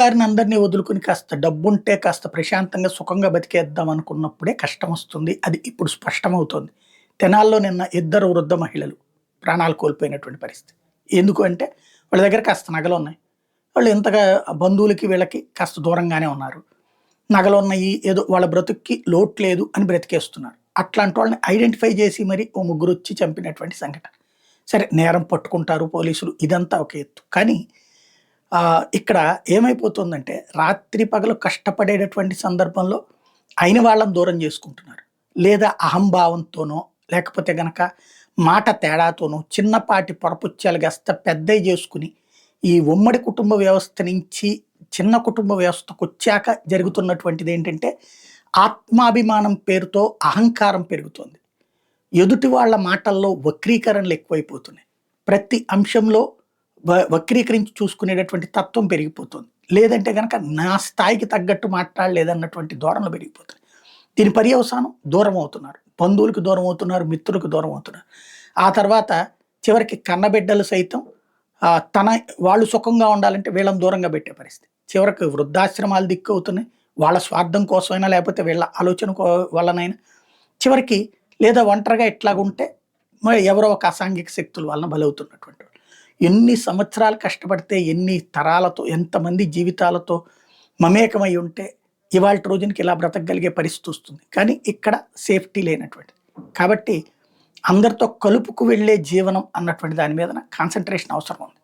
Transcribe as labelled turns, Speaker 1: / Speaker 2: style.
Speaker 1: వారిని అందరిని వదులుకొని కాస్త డబ్బుంటే కాస్త ప్రశాంతంగా, సుఖంగా బతికేద్దాం అనుకున్నప్పుడే కష్టమొస్తుంది. అది ఇప్పుడు స్పష్టమవుతోంది. తెనాల్లో నిన్న ఇద్దరు వృద్ధ మహిళలు ప్రాణాలు కోల్పోయినటువంటి పరిస్థితి. ఎందుకు అంటే వాళ్ళ దగ్గర కాస్త నగలున్నాయి. వాళ్ళు ఇంతగా బంధువులకి వీళ్ళకి కాస్త దూరంగానే ఉన్నారు. నగలున్నయి ఏదో వాళ్ళ బ్రతుక్కి లోటు లేదు అని బ్రతికేస్తున్నారు. అట్లాంటి వాళ్ళని ఐడెంటిఫై చేసి మరి ఓ ముగ్గురొచ్చి చంపినటువంటి సంఘటన. సరే నేరం పట్టుకుంటారు పోలీసులు ఇదంతా ఒక ఎత్తు. కానీ ఇక్కడ ఏమైపోతుందంటే రాత్రి పగలు కష్టపడేటటువంటి సందర్భంలో అయిన వాళ్ళని దూరం చేసుకుంటున్నారు. లేదా అహంభావంతోనో, లేకపోతే గనక మాట తేడాతోనో చిన్నపాటి పొరపుచ్చాలు కాస్త పెద్దయి చేసుకొని, ఈ ఉమ్మడి కుటుంబ వ్యవస్థ నుంచి చిన్న కుటుంబ వ్యవస్థకొచ్చాక జరుగుతున్నటువంటిదేంటంటే, ఆత్మాభిమానం పేరుతో అహంకారం పెరుగుతోంది. ఎదుటి వాళ్ళ మాటల్లో వక్రీకరణలు ఎక్కువైపోతున్నాయి. ప్రతి అంశంలో వక్రీకరించి చూసుకునేటటువంటి తత్వం పెరిగిపోతుంది. లేదంటే గనక నా స్థాయికి తగ్గట్టు మాట్లాడలేదన్నటువంటి ధోరణులు పెరిగిపోతున్నాయి. దీని పర్యవసానం దూరం అవుతున్నారు. బంధువులకు దూరం అవుతున్నారు, మిత్రులకు దూరం అవుతున్నారు. ఆ తర్వాత చివరికి కన్నబిడ్డలు సైతం వాళ్ళు సుఖంగా ఉండాలంటే వీళ్ళని దూరంగా పెట్టే పరిస్థితి. చివరికి వృద్ధాశ్రమాలు దిక్కవుతున్నాయి. వాళ్ళ స్వార్థం కోసమైనా లేకపోతే వీళ్ళ ఆలోచన వల్లనైనా చివరికి లేదా ఒంటరిగా ఇట్లాగుంటే మరి ఎవరో ఒక అసాంఘిక శక్తుల వలన బలవుతున్నటువంటి వాళ్ళు. ఎన్ని సంవత్సరాలు కష్టపడితే ఎన్ని తరాలతో ఎంతమంది జీవితాలతో మమేకమై ఉంటే ఇవాల్టి రోజునికి ఇలా బ్రతకగలిగే పరిస్థితి వస్తుంది. కానీ ఇక్కడ సేఫ్టీ లేనటువంటిది. కాబట్టి అందరితో కలుపుకు వెళ్ళే జీవనం అన్నటువంటి దాని మీదన కాన్సంట్రేషన్ అవసరం ఉంది.